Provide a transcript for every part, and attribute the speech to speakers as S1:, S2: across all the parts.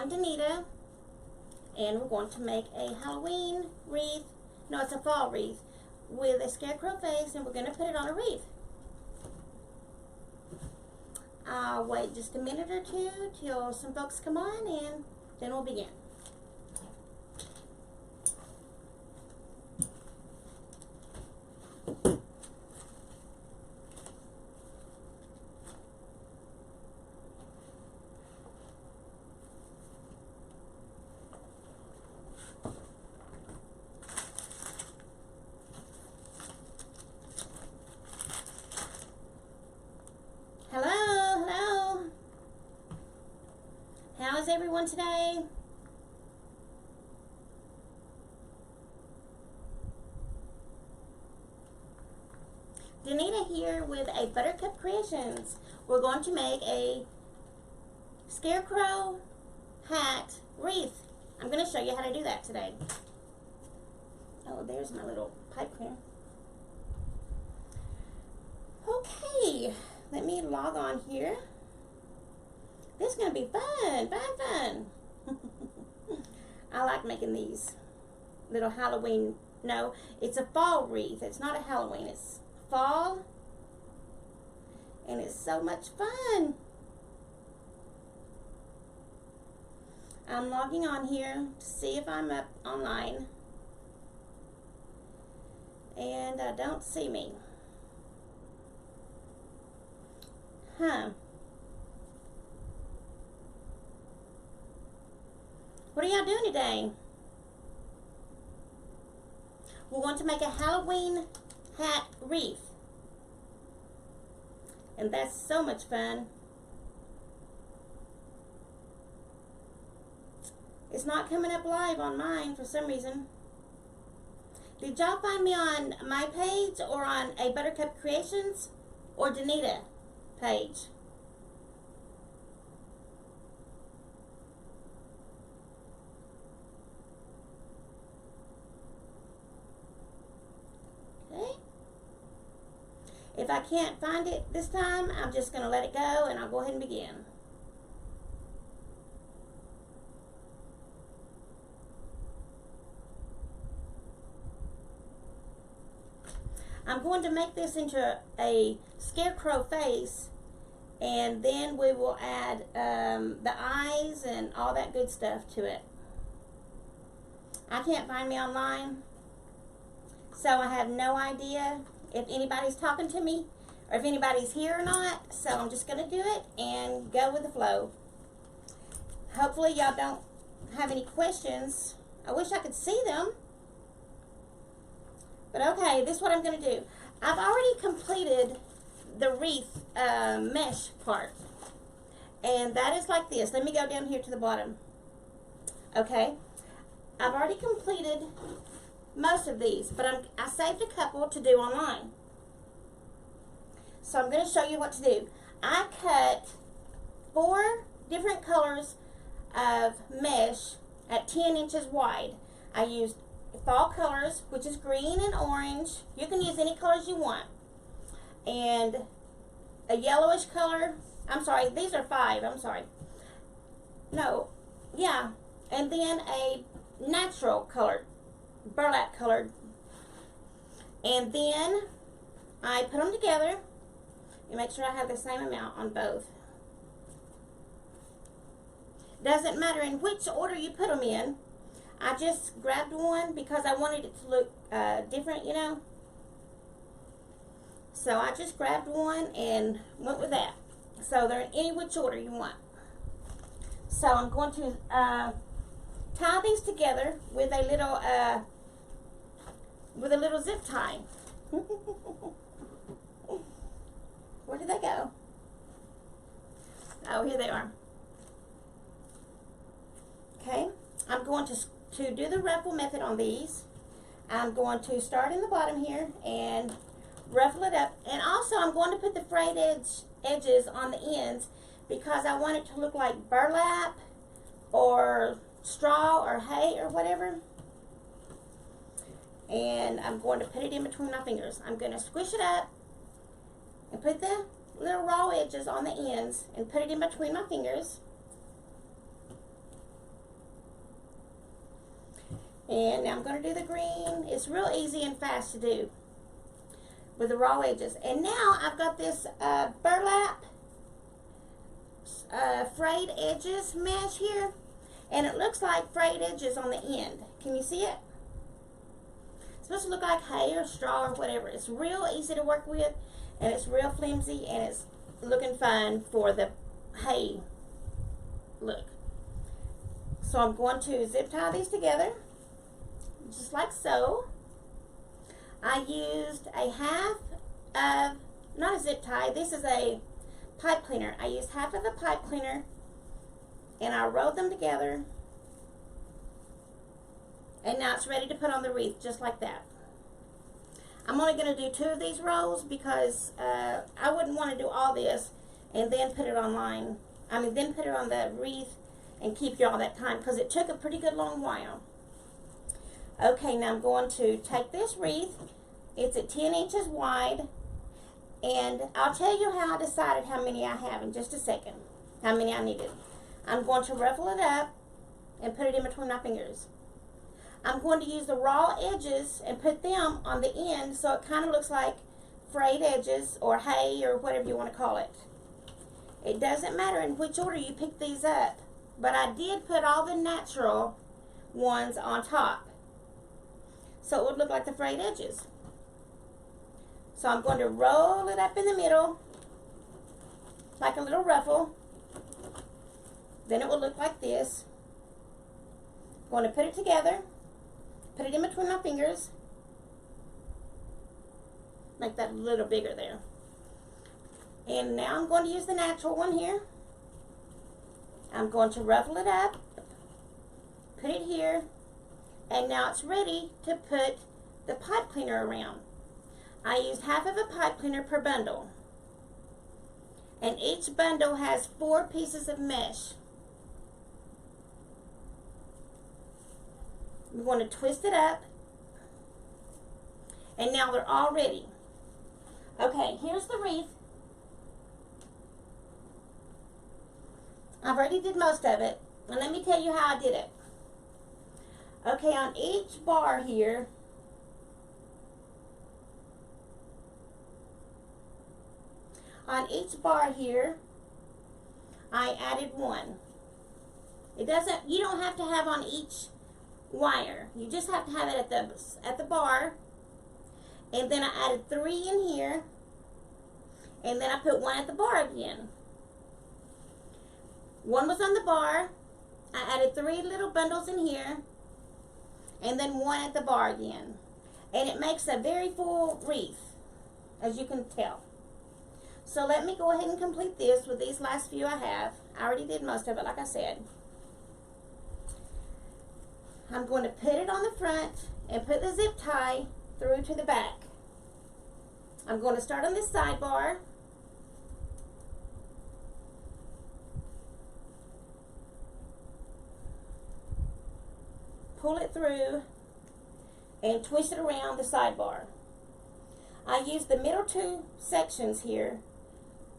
S1: I'm Danita, and we're going to make a Halloween wreath. No, it's a fall wreath with a scarecrow face, and we're going to put it on a wreath. I'll wait just a minute or two till some folks come on, and then we'll begin. Hello. How is everyone today? Danita here with a Buttercup Creations. We're going to make a Scarecrow Hat Wreath. I'm going to show you how to do that today. Oh, there's my little pipe cleaner. Okay, let me log on here. This is going to be fun. I like making these little Halloween. No, it's a fall wreath. It's not a Halloween. It's fall. And it's so much fun. I'm logging on here to see if I'm up online. And I don't see me. Huh. What are y'all doing today? We're going to make a Halloween hat wreath. And that's so much fun. It's not coming up live on mine for some reason. Did y'all find me on my page or on a Buttercup Creations or Danita page? Okay. If I can't find it this time, I'm just going to let it go and I'll go ahead and begin. I'm going to make this into a scarecrow face, and then we will add the eyes and all that good stuff to it. I can't find me online, so I have no idea if anybody's talking to me or if anybody's here or not, so I'm just going to do it and go with the flow. Hopefully y'all don't have any questions. I wish I could see them. But okay, this is what I'm going to do. I've already completed the wreath mesh part. And that is like this. Let me go down here to the bottom. Okay. I've already completed most of these, but I saved a couple to do online. So I'm going to show you what to do. I cut 4 different colors of mesh at 10 inches wide. I used fall colors, which is green and orange. You can use any colors you want. And a yellowish color. I'm sorry, these are 5. I'm sorry. No, yeah. And then a natural colored, burlap colored. And then I put them together and make sure I have the same amount on both. Doesn't matter in which order you put them in. I just grabbed one because I wanted it to look different, you know. So I just grabbed one and went with that. So they're in any which order you want. So I'm going to tie these together with a little zip tie. Where did they go? Oh, here they are. Okay, I'm going to do the ruffle method on these. I'm going to start in the bottom here and ruffle it up. And also I'm going to put the frayed edges on the ends because I want it to look like burlap or straw or hay or whatever. And I'm going to put it in between my fingers. I'm going to squish it up and put the little raw edges on the ends and put it in between my fingers. And now I'm going to do the green. It's real easy and fast to do with the raw edges. And now I've got this burlap frayed edges mesh here. And it looks like frayed edges on the end. Can you see it? It's supposed to look like hay or straw or whatever. It's real easy to work with. And it's real flimsy. And it's looking fun for the hay look. So I'm going to zip tie these together. Just like so. I used a half of, not a zip tie, this is a pipe cleaner. I used half of a pipe cleaner and I rolled them together. And now it's ready to put on the wreath just like that. I'm only going to do 2 of these rolls because I wouldn't want to do all this and then put it online. Then put it on the wreath and keep you all that time because it took a pretty good long while. Okay, now I'm going to take this wreath. It's at 10 inches wide. And I'll tell you how I decided how many I have in just a second. How many I needed. I'm going to ruffle it up and put it in between my fingers. I'm going to use the raw edges and put them on the end so it kind of looks like frayed edges or hay or whatever you want to call it. It doesn't matter in which order you pick these up. But I did put all the natural ones on top. So it would look like the frayed edges. So I'm going to roll it up in the middle like a little ruffle. Then it will look like this. I'm going to put it together. Put it in between my fingers. Make that a little bigger there. And now I'm going to use the natural one here. I'm going to ruffle it up. Put it here. And now it's ready to put the pipe cleaner around. I used half of a pipe cleaner per bundle. And each bundle has 4 pieces of mesh. We're going to twist it up. And now they're all ready. Okay, here's the wreath. I've already did most of it. And let me tell you how I did it. Okay, on each bar here, I added 1. You don't have to have on each wire. You just have to have it at the bar. And then I added 3 in here. And then I put 1 at the bar again. 1 was on the bar. I added 3 little bundles in here. And then 1 at the bar again. And it makes a very full wreath, as you can tell. So let me go ahead and complete this with these last few I have. I already did most of it, like I said. I'm going to put it on the front and put the zip tie through to the back. I'm going to start on this sidebar. Pull it through and twist it around the sidebar. I used the middle 2 sections here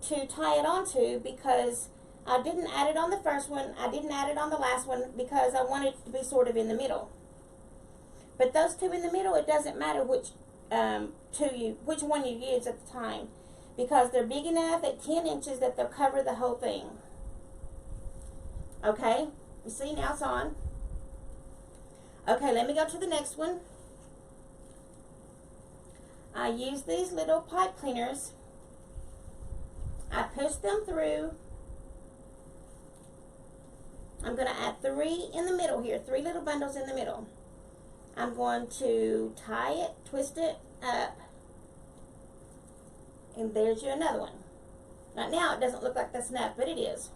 S1: to tie it onto because I didn't add it on the first one. I didn't add it on the last one because I wanted it to be sort of in the middle. But those 2 in the middle, it doesn't matter which one you use at the time because they're big enough at 10 inches that they'll cover the whole thing. Okay, you see now it's on. Okay, let me go to the next one. I use these little pipe cleaners. I push them through. I'm going to add 3 in the middle here, 3 little bundles in the middle. I'm going to tie it, twist it up, and there's you another one. Right now it doesn't look like that's enough, but it is.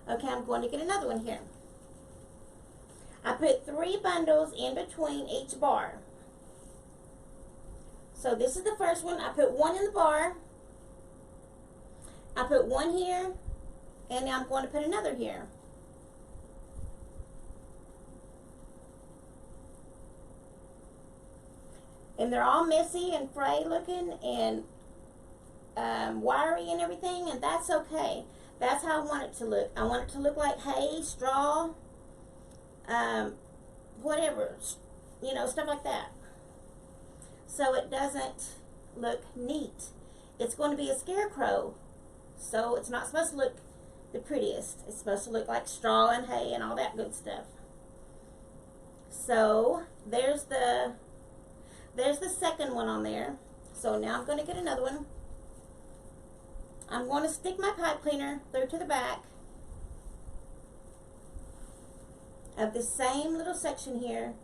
S1: Okay, I'm going to get another one here. I put 3 bundles in between each bar. So this is the first one. I put 1 in the bar. I put 1 here. And now I'm going to put another here. And they're all messy and fray looking and wiry and everything, and that's okay. That's how I want it to look. I want it to look like hay, straw, whatever, you know, stuff like that. So it doesn't look neat. It's going to be a scarecrow, so it's not supposed to look the prettiest. It's supposed to look like straw and hay and all that good stuff. So there's the second one on there. So now I'm going to get another one. I'm going to stick my pipe cleaner through to the back of this same little section here,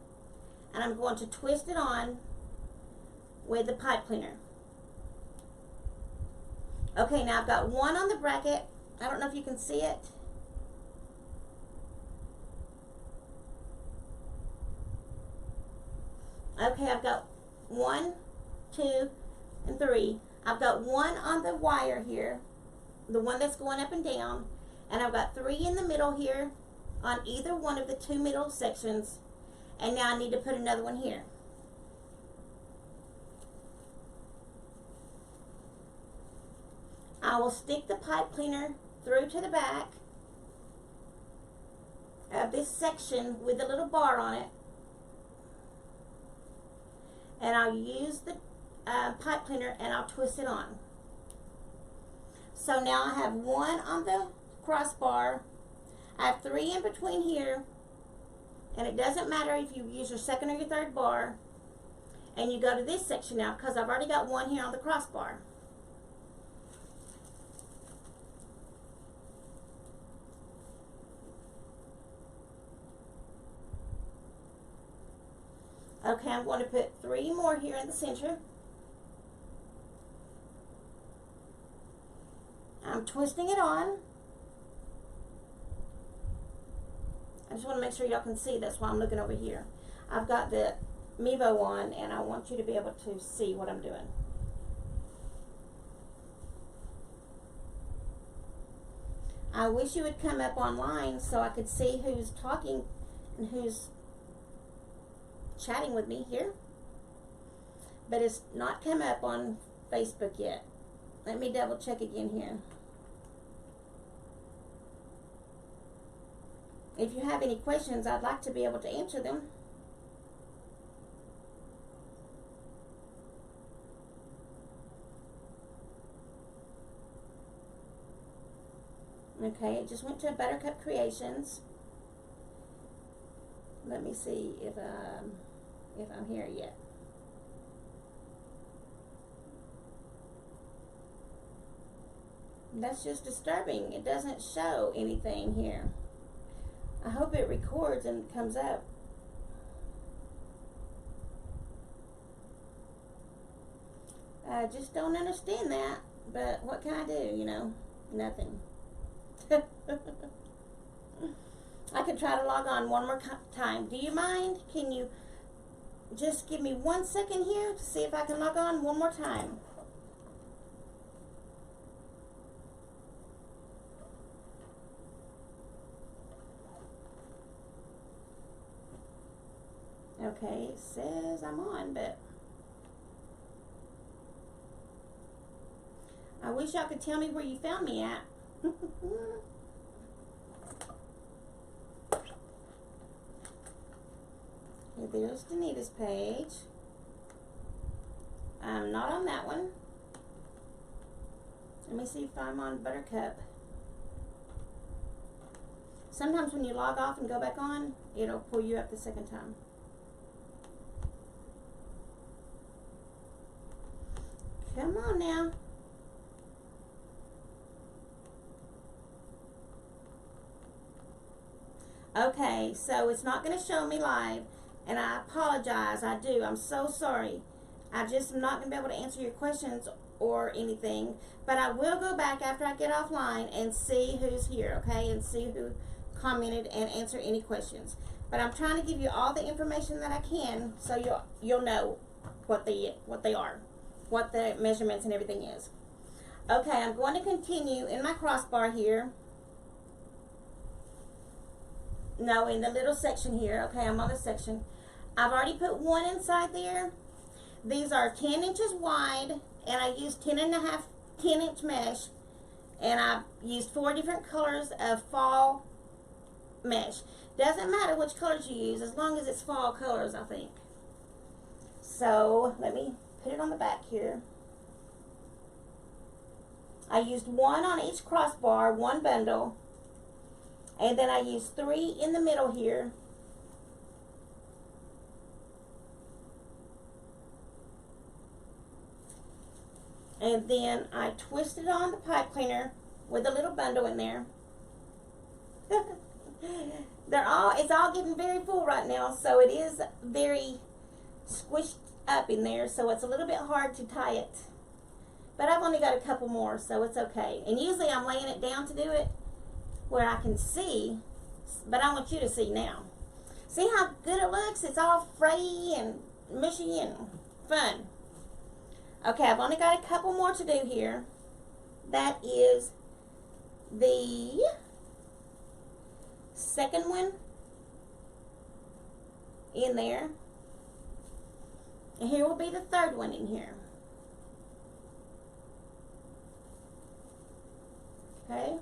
S1: and I'm going to twist it on with the pipe cleaner. Okay, now I've got one on the bracket. I don't know if you can see it. Okay, I've got 1, 2, and 3. I've got one on the wire here, the one that's going up and down, and I've got 3 in the middle here on either one of the 2 middle sections, and now I need to put another one here. I will stick the pipe cleaner through to the back of this section with a little bar on it, and I'll use the pipe cleaner and I'll twist it on. So now I have 1 on the crossbar. I have 3 in between here, and it doesn't matter if you use your 2nd or your 3rd bar, and you go to this section now because I've already got 1 here on the crossbar. Okay, I'm going to put 3 more here in the center. I'm twisting it on. I just want to make sure y'all can see. That's why I'm looking over here. I've got the Mevo on, and I want you to be able to see what I'm doing. I wish you would come up online so I could see who's talking and who's chatting with me here, but it's not come up on Facebook yet. Let me double check again here. If you have any questions, I'd like to be able to answer them. Okay, it just went to Buttercup Creations. Let me see if I'm here yet. That's just disturbing. It doesn't show anything here. I hope it records and comes up. I just don't understand that, but what can I do, you know? Nothing. I could try to log on one more time. Do you mind? Can you just give me 1 second here to see if I can log on one more time? Okay, it says I'm on, but I wish y'all could tell me where you found me at. There's Danita's page. I'm not on that one. Let me see if I'm on Buttercup. Sometimes when you log off and go back on, it'll pull you up the second time. Come on now. Okay, so it's not going to show me live, and I apologize. I do. I'm so sorry. I just am not going to be able to answer your questions or anything, but I will go back after I get offline and see who's here, okay, and see who commented and answer any questions. But I'm trying to give you all the information that I can so you'll know what they are, what the measurements and everything is. Okay, I'm going to continue in my crossbar here. No, in the little section here. Okay, I'm on the section. I've already put 1 inside there. These are 10 inches wide, and I used 10 inch mesh, And I used 4 different colors of fall mesh. Doesn't matter which colors you use as long as it's fall colors, I think. So let me put it on the back here. I used 1 on each crossbar, 1 bundle. And then I used 3 in the middle here. And then I twisted on the pipe cleaner with a little bundle in there. It's all getting very full right now, so it is very squished up in there, so it's a little bit hard to tie it. But I've only got a couple more, so it's okay. And usually I'm laying it down to do it where I can see, but I want you to see now. See how good it looks? It's all frayy and mushy and fun. Okay, I've only got a couple more to do here. That is the second one in there. And here will be the third one in here. Okay.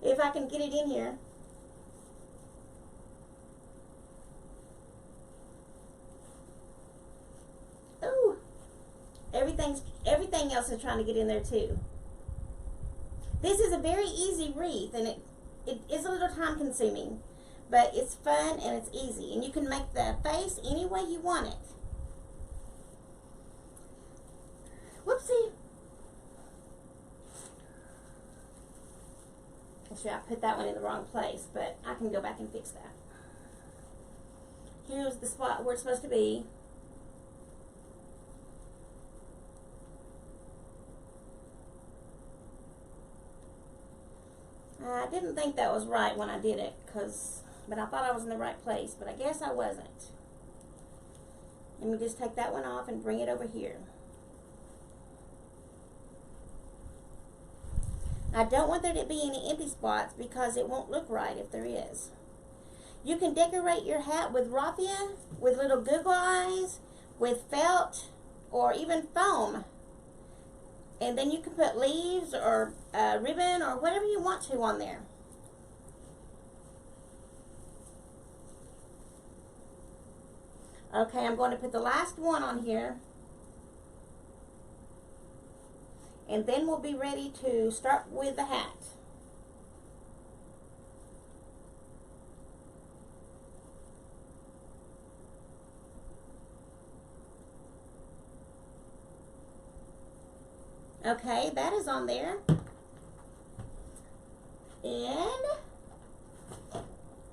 S1: If I can get it in here. Ooh. Everything else is trying to get in there too. This is a very easy wreath, and it is a little time consuming, but it's fun and it's easy, and you can make the face any way you want it. Whoopsie. Actually, I put that one in the wrong place, but I can go back and fix that. Here's the spot where it's supposed to be. I didn't think that was right when I did it, but I thought I was in the right place, but I guess I wasn't. Let me just take that one off and bring it over here. I don't want there to be any empty spots because it won't look right if there is. You can decorate your hat with raffia, with little Google eyes, with felt, or even foam. And then you can put leaves or ribbon or whatever you want to on there. Okay, I'm going to put the last one on here. And then we'll be ready to start with the hat. Okay, that is on there. And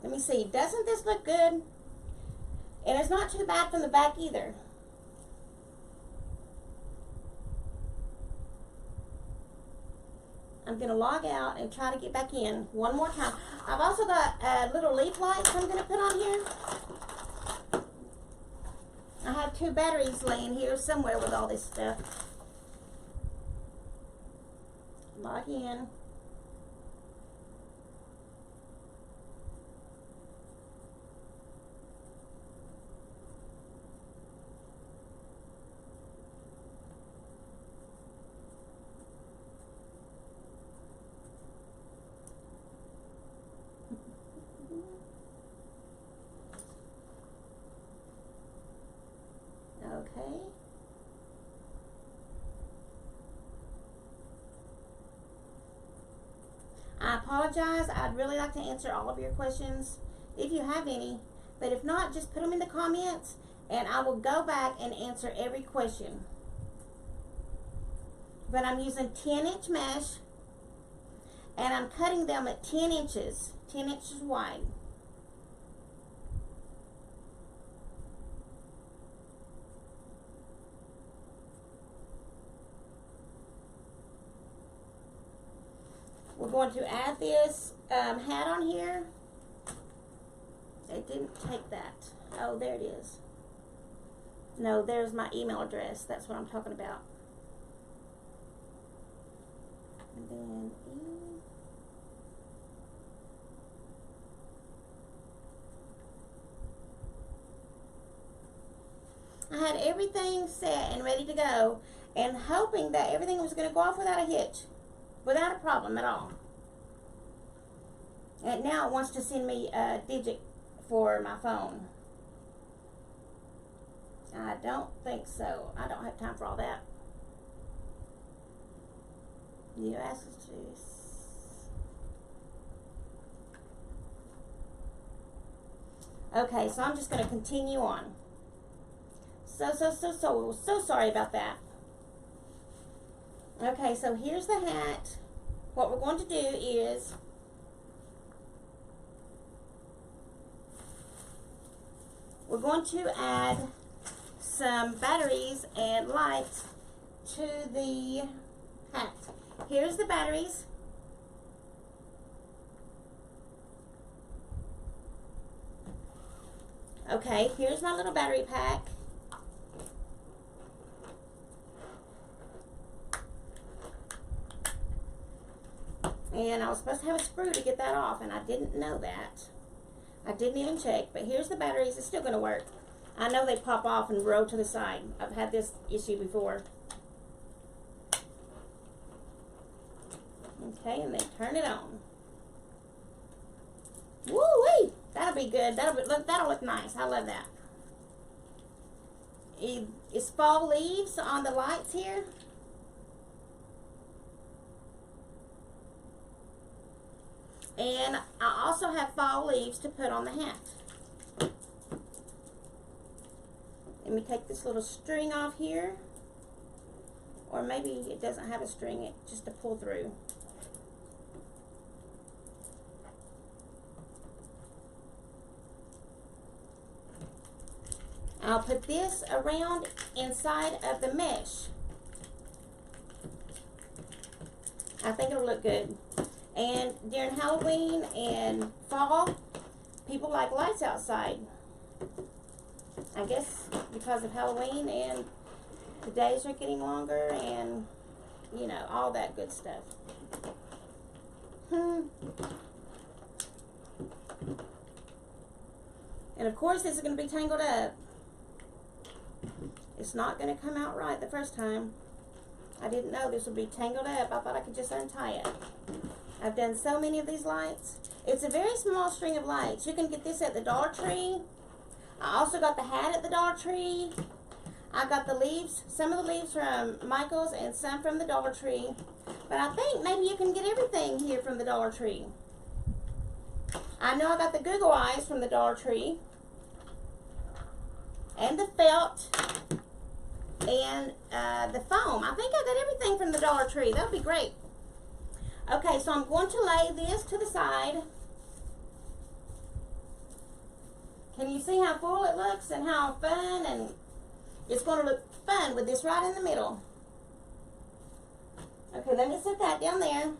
S1: let me see, doesn't this look good? And it's not too bad from the back either. I'm going to log out and try to get back in one more time. I've also got little leaf lights I'm going to put on here. I have 2 batteries laying here somewhere with all this stuff. Log in. Okay. I apologize. I'd really like to answer all of your questions if you have any. But if not, just put them in the comments and I will go back and answer every question. But I'm using 10-inch mesh and I'm cutting them at 10 inches wide. We're going to add this hat on here. It didn't take that. Oh, there it is. No, there's my email address. That's what I'm talking about. And then I had everything set and ready to go, and hoping that everything was going to go off without a hitch, without a problem at all. And now it wants to send me a digit for my phone. I don't think so. I don't have time for all that. You asked us to. Okay, so I'm just going to continue on. So sorry about that. Okay, so here's the hat. What we're going to do is we're going to add some batteries and lights to the hat. Here's the batteries. Okay, here's my little battery pack. And I was supposed to have a screw to get that off, and I didn't know that. I didn't even check, but here's the batteries. It's still going to work. I know they pop off and roll to the side. I've had this issue before. Okay, and then turn it on. Woo-wee! That'll be good. That'll look nice. I love that. It's fall leaves on the lights here. And I also have fall leaves to put on the hat. Let me take this little string off here. Or maybe it doesn't have a string, it's just to pull through. I'll put this around inside of the mesh. I think it'll look good. And during Halloween and fall, people like lights outside. I guess because of Halloween, and the days are getting longer, and you know, all that good stuff. And of course this is going to be tangled up. It's not going to come out right the first time. I didn't know this would be tangled up. I thought I could just untie it. I've done so many of these lights. It's a very small string of lights. You can get this at the Dollar Tree. I also got the hat at the Dollar Tree. I got the leaves, some of the leaves from Michael's and some from the Dollar Tree. But I think maybe you can get everything here from the Dollar Tree. I know I got the Google Eyes from the Dollar Tree. And the felt. And the foam. I think I got everything from the Dollar Tree. That would be great. Okay, so I'm going to lay this to the side. Can you see how full it looks and how fun? And it's going to look fun with this right in the middle. Okay, let me set that down there.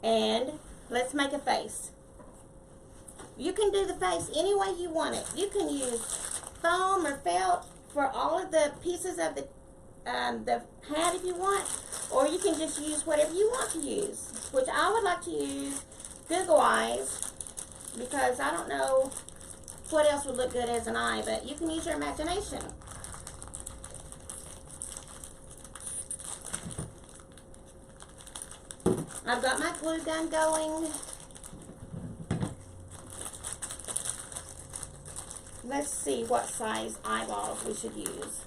S1: And let's make a face. You can do the face any way you want it. You can use foam or felt for all of the pieces of the hat if you want, or you can just use whatever you want to use, which I would like to use Google Eyes, because I don't know what else would look good as an eye, but you can use your imagination. I've got my glue gun going. Let's see what size eyeballs we should use.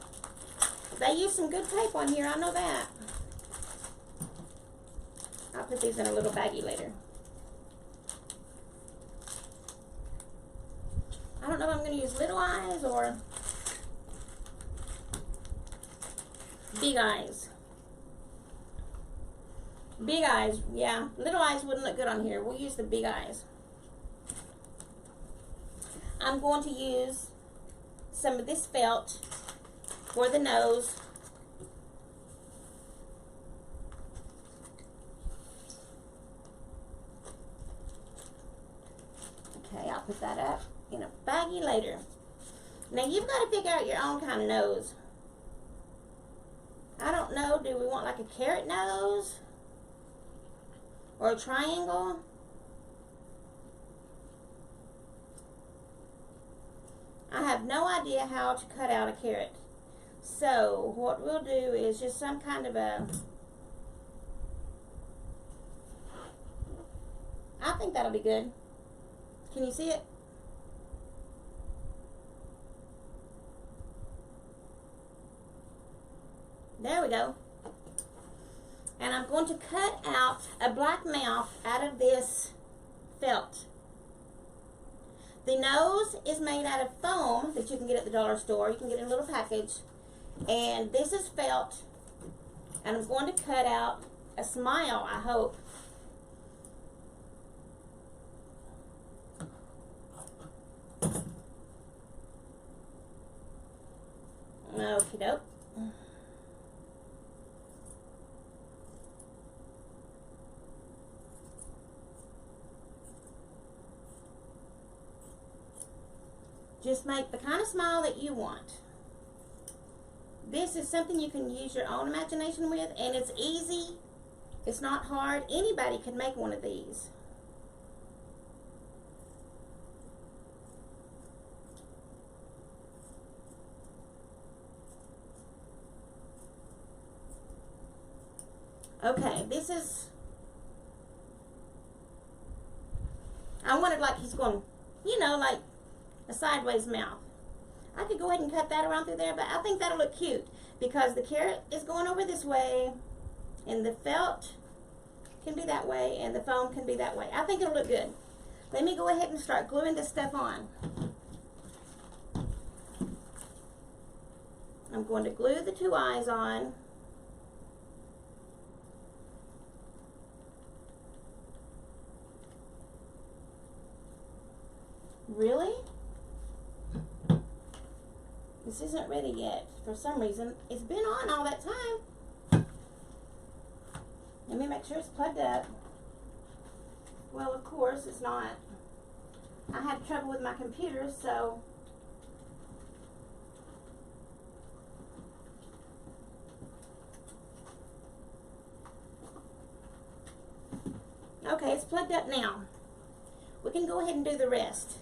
S1: They use some good tape on here, I know that. I'll put these in a little baggie later. I don't know if I'm going to use little eyes or big eyes. Big eyes, yeah. Little eyes wouldn't look good on here. We'll use the big eyes. I'm going to use some of this felt for the nose. Okay, I'll put that up in a baggie later. Now you've got to figure out your own kind of nose. I don't know, do we want like a carrot nose? Or a triangle? I have no idea how to cut out a carrot. So what we'll do is just some kind of a, I think that'll be good. Can you see it? There we go. And I'm going to cut out a black mouth out of this felt. The nose is made out of foam that you can get at the dollar store. You can get in a little package. And this is felt. And I'm going to cut out a smile, I hope. Okie doke. Just make the kind of smile that you want. This is something you can use your own imagination with, and it's easy. It's not hard. Anybody can make one of these. Okay, this is, I want it like he's going, you know, like a sideways mouth. I could go ahead and cut that around through there, but I think that'll look cute because the carrot is going over this way and the felt can be that way and the foam can be that way. I think it'll look good. Let me go ahead and start gluing this stuff on. I'm going to glue the two eyes on. Really? This isn't ready yet. For some reason, it's been on all that time. Let me make sure it's plugged up. Well, of course, it's not. I had trouble with my computer, so. Okay, it's plugged up now. We can go ahead and do the rest.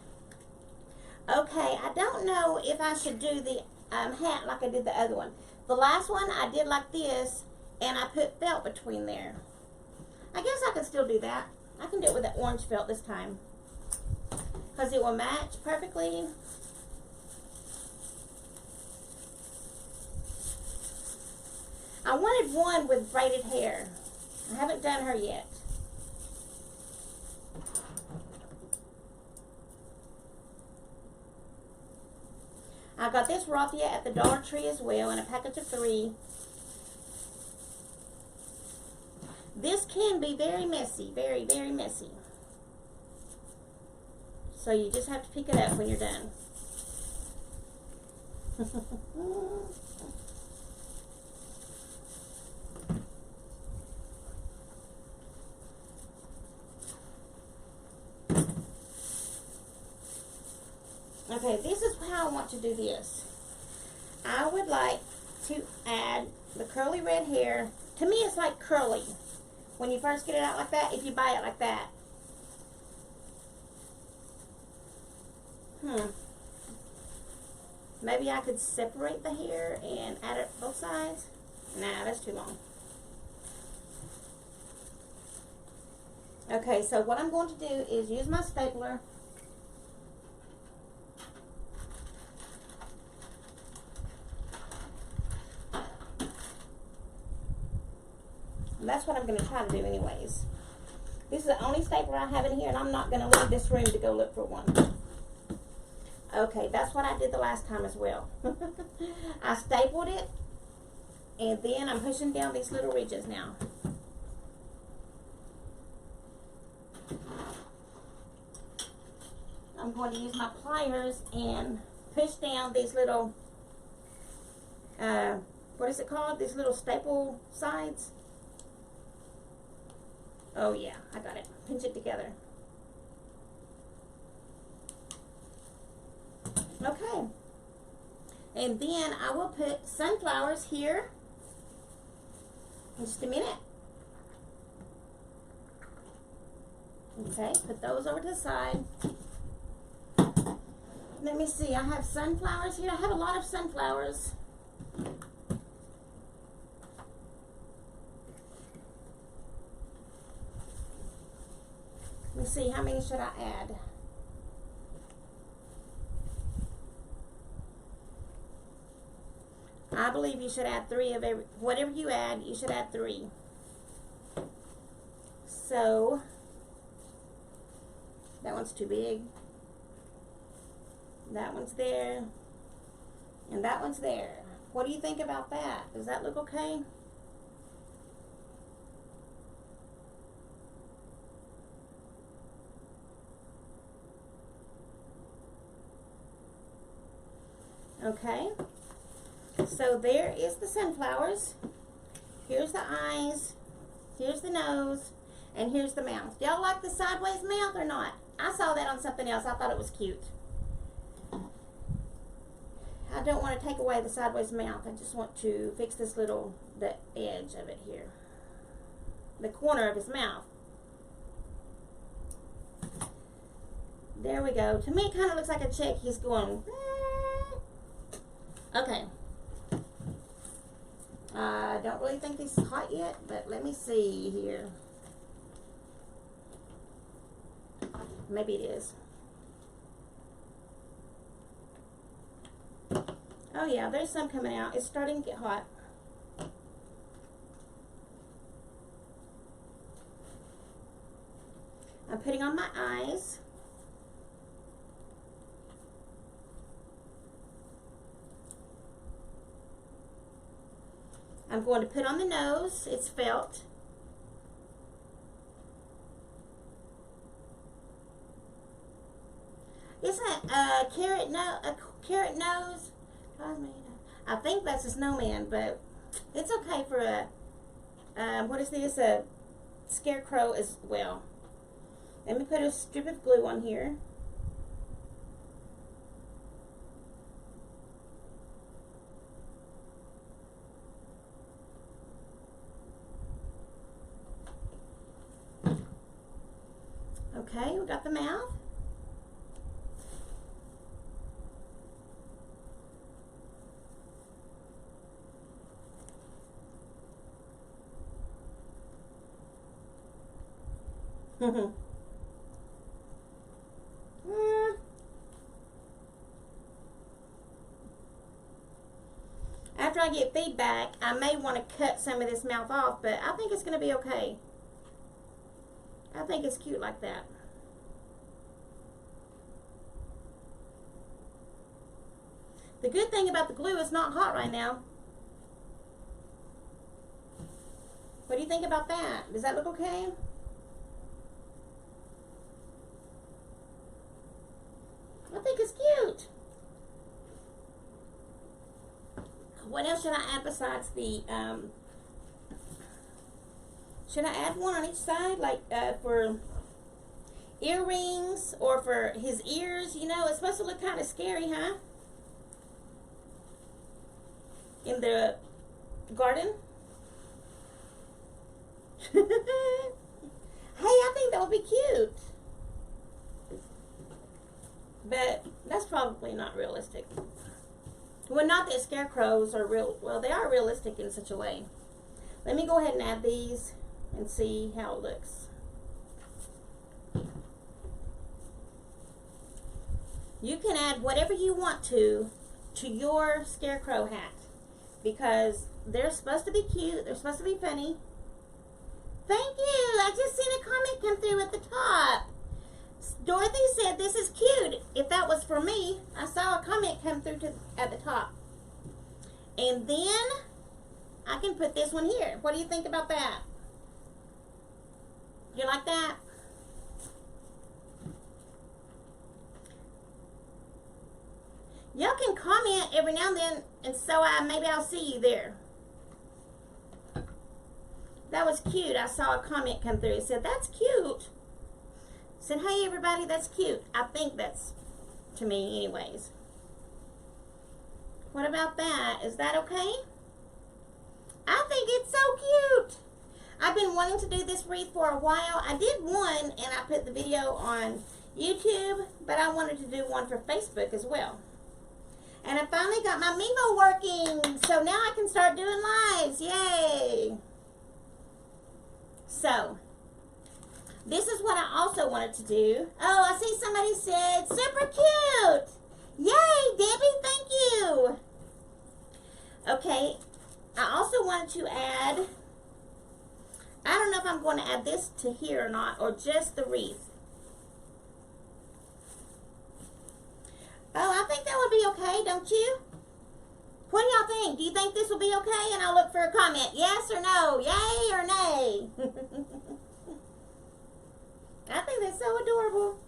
S1: Okay, I don't know if I should do the hat like I did the other one. The last one I did like this, and I put felt between there. I guess I could still do that. I can do it with the orange felt this time, because it will match perfectly. I wanted one with braided hair. I haven't done her yet. I got this raffia at the Dollar Tree as well in a package of 3. This can be very messy, very, very messy. So you just have to pick it up when you're done. Okay, this is how I want to do this. I would like to add the curly red hair. To me, it's like curly when you first get it out like that, if you buy it like that. Maybe I could separate the hair and add it both sides. Nah, that's too long. Okay, so what I'm going to do is use my stapler. That's what I'm going to try to do anyways. This is the only stapler I have in here, and I'm not going to leave this room to go look for one. Okay, that's what I did the last time as well. I stapled it, and then I'm pushing down these little ridges now. I'm going to use my pliers and push down these little, what is it called? These little staple sides. Oh yeah, I got it. Pinch it together. Okay. And then I will put sunflowers here in just a minute. Okay, put those over to the side. Let me see, I have sunflowers here. I have a lot of sunflowers. Let me see, how many should I add? I believe you should add 3 of every, whatever you add, you should add 3. So, that one's too big. That one's there. And that one's there. What do you think about that? Does that look okay? Okay. So there is the sunflowers. Here's the eyes. Here's the nose. And here's the mouth. Y'all like the sideways mouth or not? I saw that on something else. I thought it was cute. I don't want to take away the sideways mouth. I just want to fix this little, the edge of it here. The corner of his mouth. There we go. To me, it kind of looks like a chick. He's going, okay. I don't really think this is hot yet, but let me see here. Maybe it is. Oh yeah, there's some coming out. It's starting to get hot. I'm putting on my eyes. I'm going to put on the nose. It's felt. Isn't it a carrot nose? I think that's a snowman, but it's okay for a, what is this? A scarecrow as well. Let me put a strip of glue on here. Okay, we got the mouth. After I get feedback, I may want to cut some of this mouth off, but I think it's going to be okay. I think it's cute like that. The good thing about the glue is not hot right now. What do you think about that? Does that look okay? I think it's cute. What else should I add besides the, should I add one on each side? Like for earrings or for his ears? You know, it's supposed to look kind of scary, huh? In the garden. Hey, I think that would be cute. But that's probably not realistic. Well, not that scarecrows are real. Well, they are realistic in such a way. Let me go ahead and add these and see how it looks. You can add whatever you want to your scarecrow hat, because they're supposed to be cute. They're supposed to be funny. Thank you. I just seen a comment come through at the top. Dorothy said this is cute. If that was for me, I saw a comment come through at the top. And then I can put this one here. What do you think about that? You like that? Y'all can comment every now and then, and so maybe I'll see you there. That was cute. I saw a comment come through. It said, that's cute. Said, hey everybody, that's cute. I think that's, to me anyways. What about that? Is that okay? I think it's so cute. I've been wanting to do this wreath for a while. I did one and I put the video on YouTube, but I wanted to do one for Facebook as well. And I finally got my Mimo working, so now I can start doing lives. Yay! So, this is what I also wanted to do. Oh, I see somebody said, super cute! Yay, Debbie, thank you! Okay, I also wanted to add, I don't know if I'm going to add this to here or not, or just the wreath. Oh, I think that would be okay, don't you? What do y'all think? Do you think this will be okay? And I'll look for a comment. Yes or no? Yay or nay? I think that's so adorable.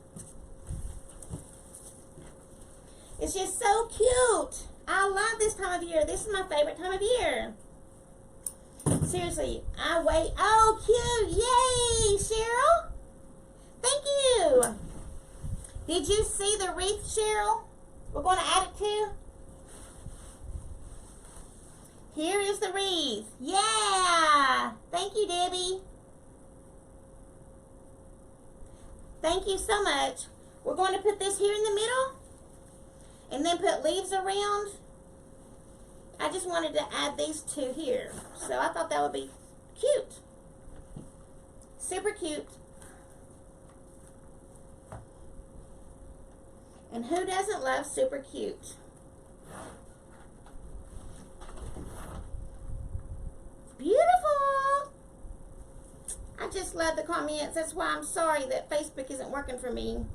S1: It's just so cute. I love this time of year. This is my favorite time of year. Seriously, I wait. Oh, cute. Yay, Cheryl. Thank you. Did you see the wreath, Cheryl? We're going to add it too. Here is the wreath. Yeah. Thank you, Debbie. Thank you so much. We're going to put this here in the middle and then put leaves around. I just wanted to add these two here. So I thought that would be cute. Super cute. And who doesn't love super cute? Beautiful. I just love the comments. That's why I'm sorry that Facebook isn't working for me.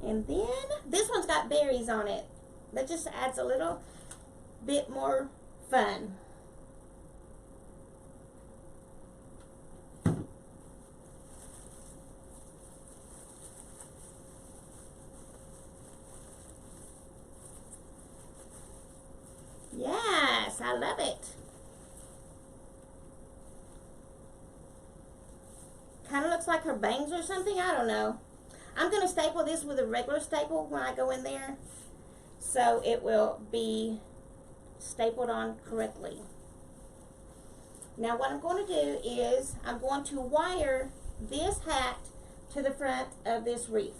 S1: And then this one's got berries on it. That just adds a little bit more fun. Yes, I love it. Kind of looks like her bangs or something. I don't know. I'm going to staple this with a regular staple when I go in there, so it will be stapled on correctly. Now what I'm going to do is I'm going to wire this hat to the front of this wreath.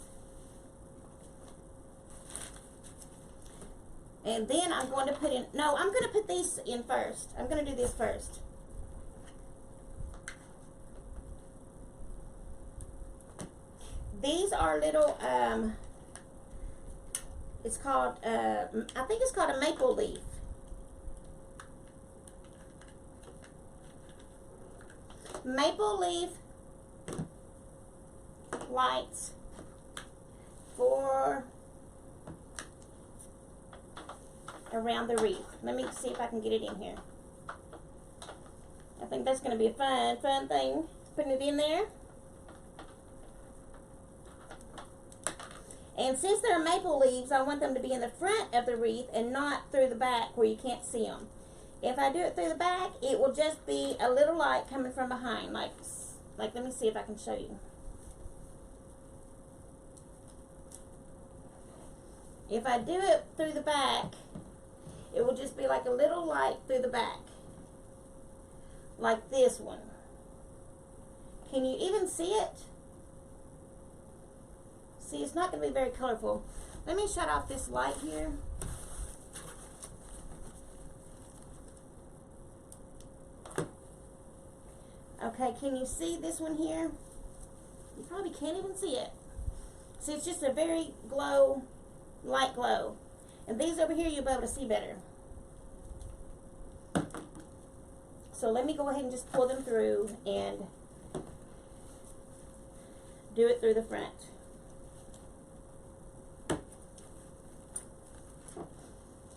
S1: And then I'm going to put in, no, I'm going to put these in first. I'm going to do this first. These are little, it's called, I think it's called a maple leaf. Maple leaf lights for around the wreath. Let me see if I can get it in here. I think that's going to be a fun thing. Putting it in there. And since they're maple leaves, I want them to be in the front of the wreath and not through the back where you can't see them. If I do it through the back, it will just be a little light coming from behind. Like let me see if I can show you. If I do it through the back, it will just be like a little light through the back. Like this one. Can you even see it? See, it's not going to be very colorful. Let me shut off this light here. Okay, can you see this one here? You probably can't even see it. See, it's just a very light glow. And these over here, you'll be able to see better. So let me go ahead and just pull them through and do it through the front.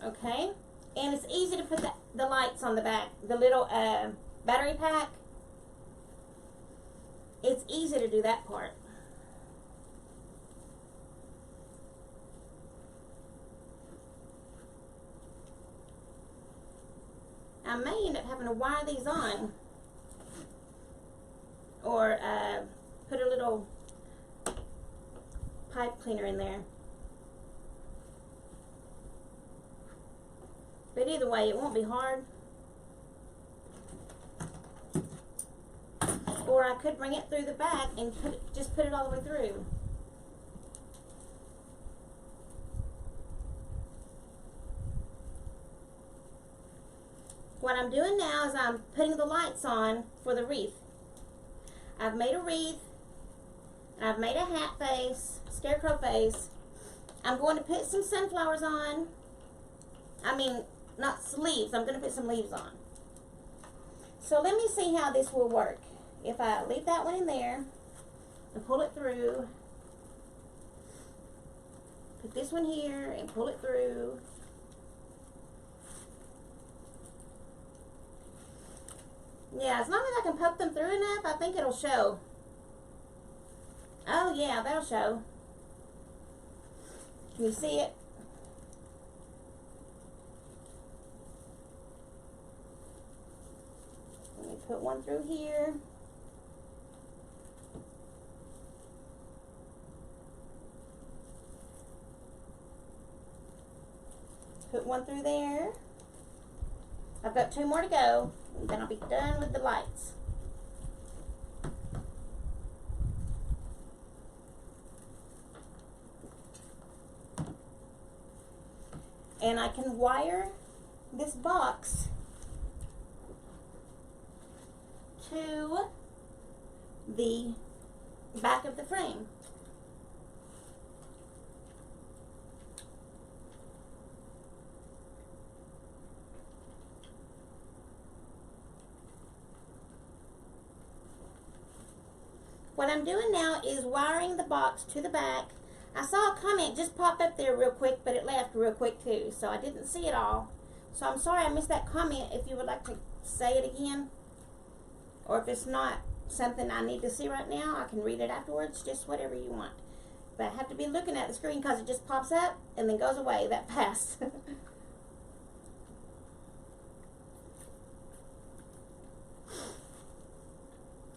S1: Okay, and it's easy to put the lights on the back, the little battery pack. It's easy to do that part. I may end up having to wire these on, or put a little pipe cleaner in there. But either way, it won't be hard. or I could bring it through the back and just put it all the way through. What I'm doing now is I'm putting the lights on for the wreath. I've made a wreath. I've made a hat face, scarecrow face. I'm going to put some sunflowers on. I mean, not sleeves. I'm going to put some leaves on. So let me see how this will work. If I leave that one in there and pull it through, put this one here and pull it through. Yeah, as long as I can poke them through enough, I think it'll show. Oh yeah, that'll show. Can you see it? Let me put one through here. Put one through there. I've got 2 more to go, and then I'll be done with the lights. And I can wire this box to the back of the frame. What I'm doing now is wiring the box to the back. I saw a comment just pop up there real quick, but it left real quick too, so I didn't see it all. So I'm sorry I missed that comment. If you would like to say it again, or if it's not something I need to see right now, I can read it afterwards, just whatever you want. But I have to be looking at the screen because it just pops up and then goes away that fast.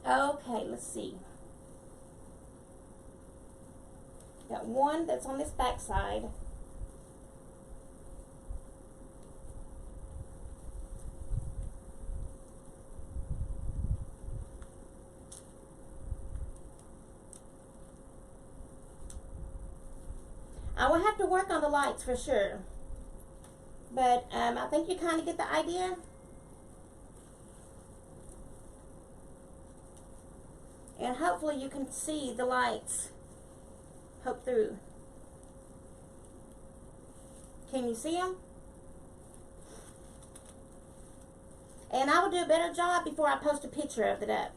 S1: Okay, let's see. Got one that's on this back side. I will have to work on the lights for sure. But I think you kind of get the idea. And hopefully you can see the lights poke through. Can you see them? And I will do a better job before I post a picture of it up.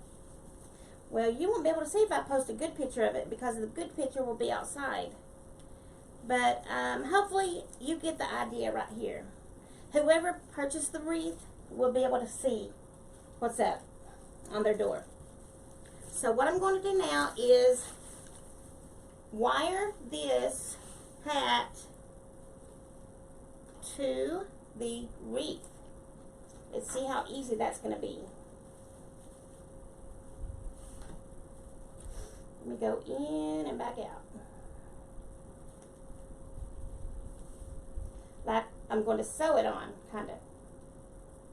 S1: Well, you won't be able to see if I post a good picture of it because the good picture will be outside. But hopefully you get the idea right here. Whoever purchased the wreath will be able to see what's up on their door. So what I'm going to do now is wire this hat to the wreath. Let's see how easy that's going to be. Let me go in and back out. Like I'm going to sew it on, kind of.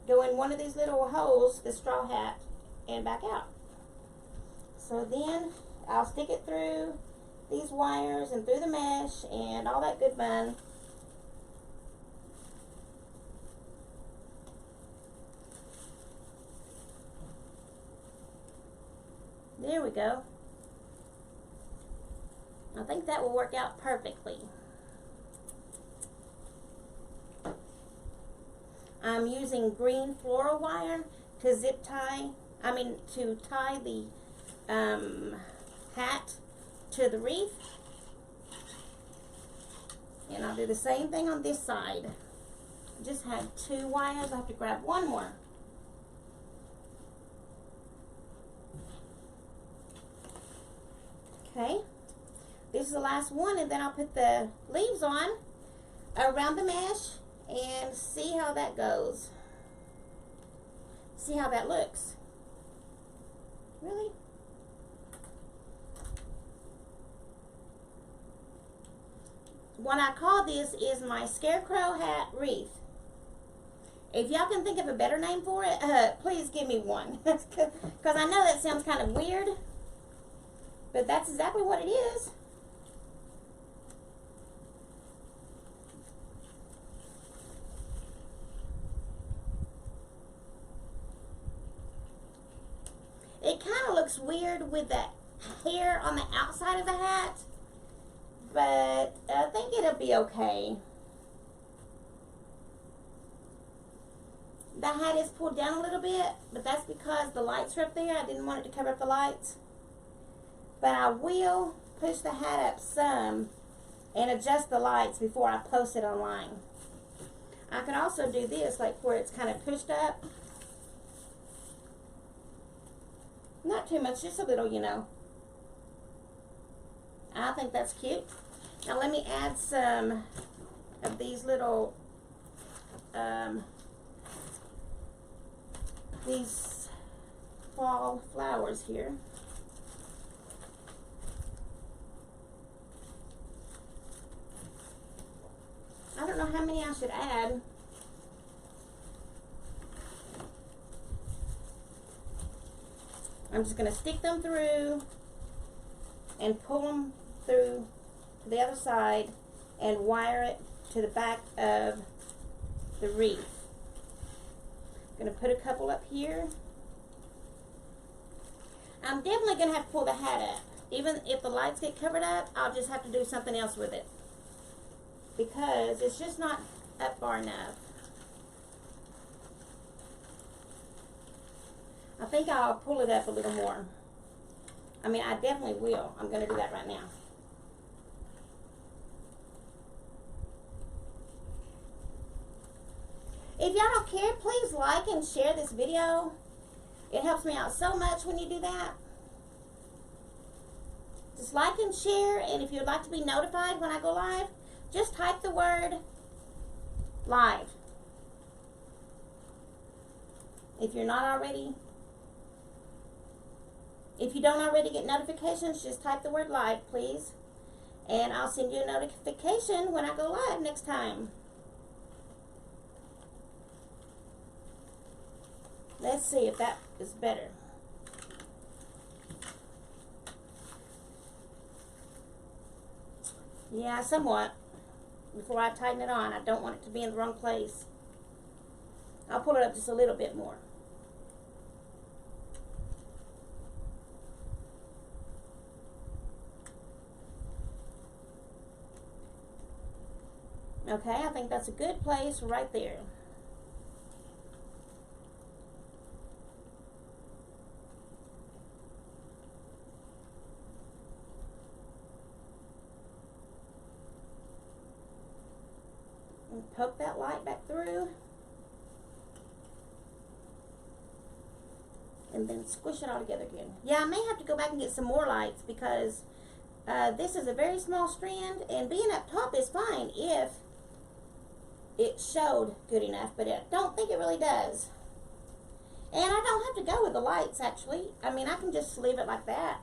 S1: Go in one of these little holes, the straw hat, and back out. So then I'll stick it through these wires and through the mesh and all that good fun. There we go. I think that will work out perfectly. I'm using green floral wire to zip tie, to tie the hat to the wreath. And I'll do the same thing on this side. Just had 2 wires. I have to grab one more. Okay. This is the last one, and then I'll put the leaves on around the mesh and see how that goes. See how that looks. Really? What I call this is my Scarecrow Hat Wreath. If y'all can think of a better name for it, please give me one. Because I know that sounds kind of weird, but that's exactly what it is. It kind of looks weird with the hair on the outside of the hat, but I think it'll be okay. The hat is pulled down a little bit, but that's because the lights are up there. I didn't want it to cover up the lights. But I will push the hat up some and adjust the lights before I post it online. I can also do this, like where it's kind of pushed up. Not too much, just a little, you know. I think that's cute. Now let me add some of these little, these fall flowers here. I don't know how many I should add. I'm just going to stick them through and pull them through to the other side and wire it to the back of the wreath. I'm going to put a couple up here. I'm definitely going to have to pull the hat up. Even if the lights get covered up, I'll just have to do something else with it, because it's just not up far enough. I think I'll pull it up a little more. I mean, I definitely will. I'm going to do that right now. If y'all don't care, please like and share this video. It helps me out so much when you do that. Just like and share, and if you'd like to be notified when I go live, just type the word live. If you're not already, if you don't already get notifications, just type the word live, please. And I'll send you a notification when I go live next time. Let's see if that is better. Yeah, somewhat. Before I tighten it on, I don't want it to be in the wrong place. I'll pull it up just a little bit more. Okay, I think that's a good place right there. And poke that light back through. And then squish it all together again. Yeah, I may have to go back and get some more lights, because this is a very small strand, and being up top is fine if it showed good enough, but I don't think it really does. And I don't have to go with the lights, actually. I mean, I can just leave it like that.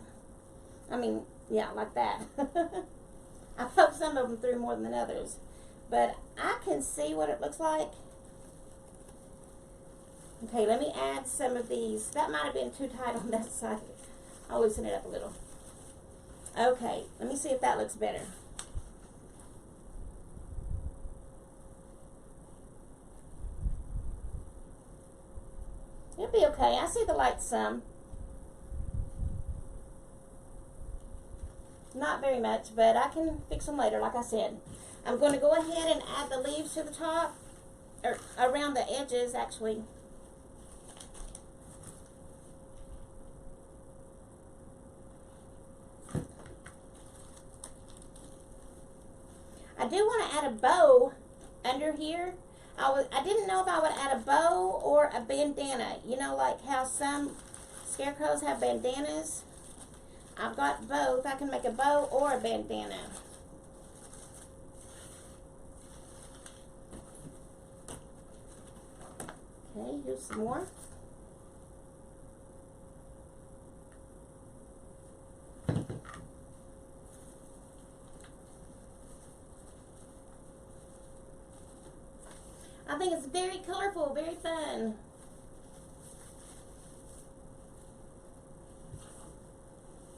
S1: I mean, yeah, like that. I poked some of them through more than others, but I can see what it looks like. Okay, let me add some of these. That might have been too tight on that side. I'll loosen it up a little. Okay, let me see if that looks better. It'll be okay. I see the lights some. Not very much, but I can fix them later, like I said. I'm going to go ahead and add the leaves to the top, or around the edges, actually. I do want to add a bow under here. I didn't know if I would add a bow or a bandana. You know, like how some scarecrows have bandanas. I've got both. I can make a bow or a bandana. Okay, here's some more. I I think it's very colorful, very fun.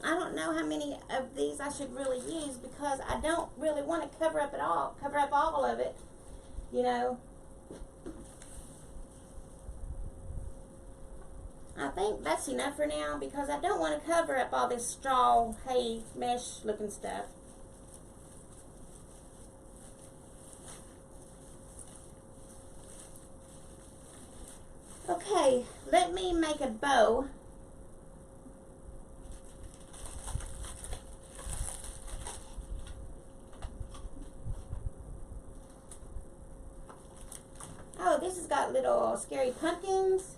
S1: I don't know how many of these I should really use because I don't really want to cover up all of it, you know. I think that's enough for now because I don't want to cover up all this straw, hay, mesh looking stuff. Okay, let me make a bow. Oh, this has got little scary pumpkins.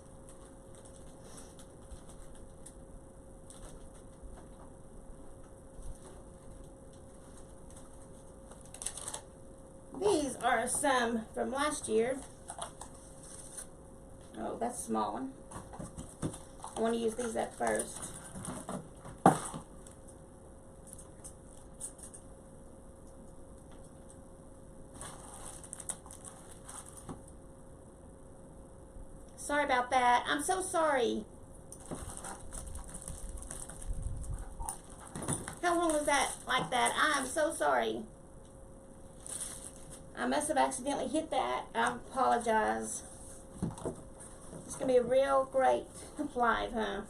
S1: These are some from last year. Oh, that's a small one. I want to use these up first. Sorry about that. I'm so sorry. How long was that like that? I am so sorry. I must have accidentally hit that. I apologize. It's going to be a real great live, huh?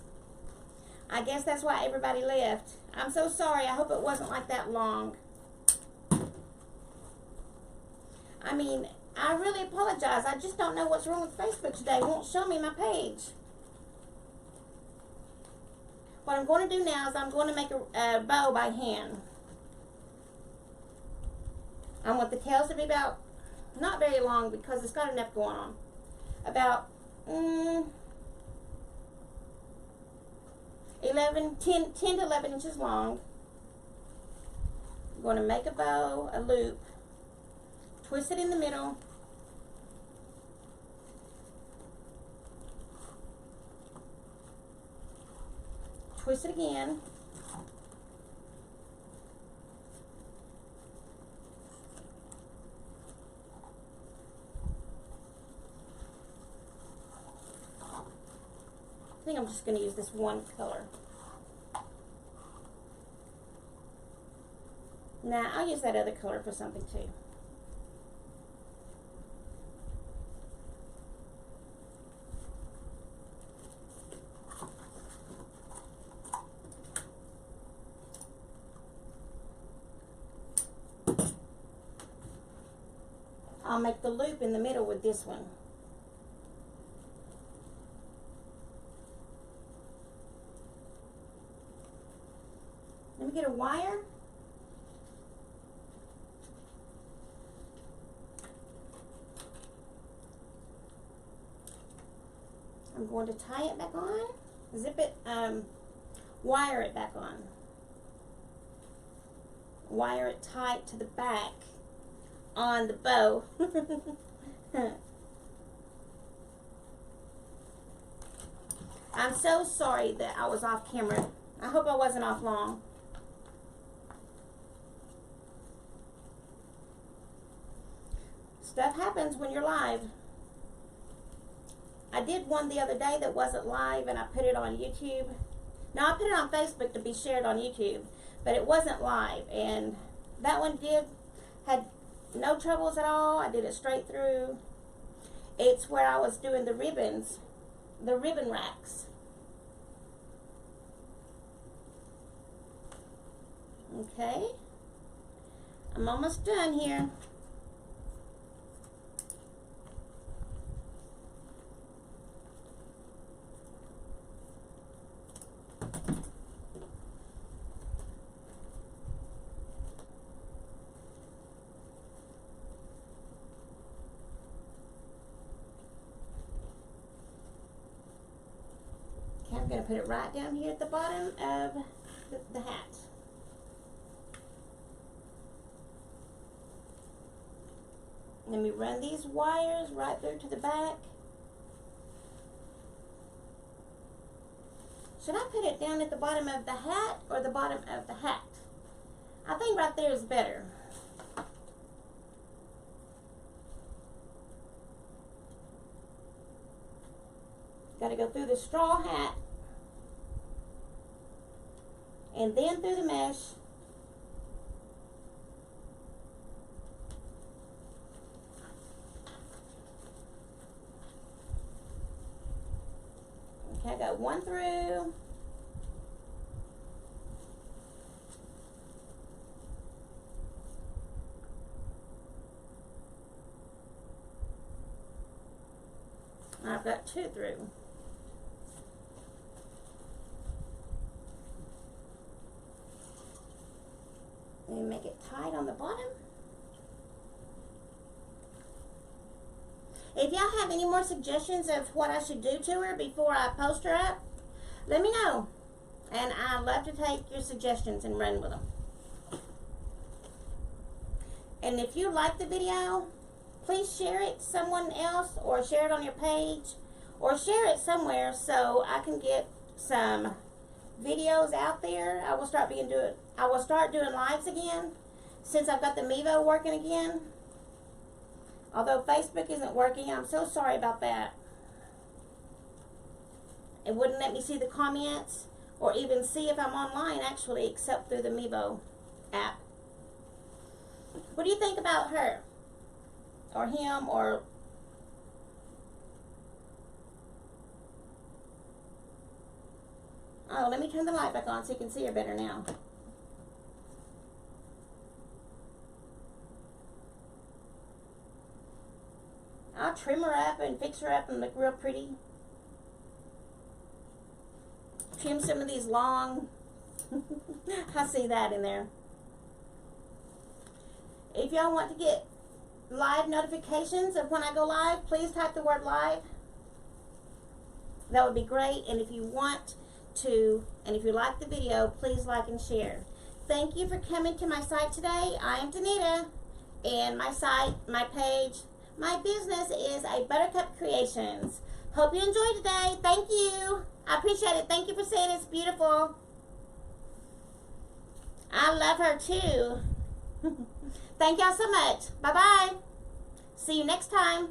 S1: I guess that's why everybody left. I'm so sorry. I hope it wasn't like that long. I mean, I really apologize. I just don't know what's wrong with Facebook today. It won't show me my page. What I'm going to do now is I'm going to make a bow by hand. I want the tails to be about, not very long because it's got enough going on. About 10 to 11 inches long. I'm going to make a bow, a loop, twist it in the middle, twist it again, I think I'm just going to use this one color. Nah, I'll use that other color for something too. I'll make the loop in the middle with this one. Let me get a wire. I'm going to tie it back on, zip it, wire it back on. Wire it tight to the back on the bow. I'm so sorry that I was off camera. I hope I wasn't off long. Stuff happens when you're live. I did one the other day that wasn't live and I put it on YouTube. Now I put it on Facebook to be shared on YouTube, but it wasn't live, and that one had no troubles at all. I did it straight through. It's where I was doing the ribbons, the ribbon racks. Okay, I'm almost done here. I'm going to put it right down here at the bottom of the hat. Let me run these wires right through to the back. Should I put it down at the bottom of the hat or the bottom of the hat? I think right there is better. Got to go through the straw hat and then through the mesh. Okay, I got one through. I've got two through. And make it tight on the bottom. If y'all have any more suggestions of what I should do to her before I post her up, let me know. And I'd love to take your suggestions and run with them. And if you like the video, please share it to someone else, or share it on your page, or share it somewhere so I can get some videos out there. I will start doing lives again since I've got the Mevo working again. Although Facebook isn't working, I'm so sorry about that. It wouldn't let me see the comments or even see if I'm online actually, except through the Mevo app. What do you think about her? Or him, or... Oh, let me turn the light back on so you can see her better now. I'll trim her up and fix her up and look real pretty. Trim some of these long... I see that in there. If y'all want to get live notifications of when I go live, please type the word live. That would be great. And if you want to, and if you like the video, please like and share. Thank you for coming to my site today. I am Danita, and my site, my page, my business is a Buttercup Creations. Hope you enjoyed today. Thank you. I appreciate it. Thank you for saying it's beautiful. I love her too. Thank y'all so much. Bye-bye. See you next time.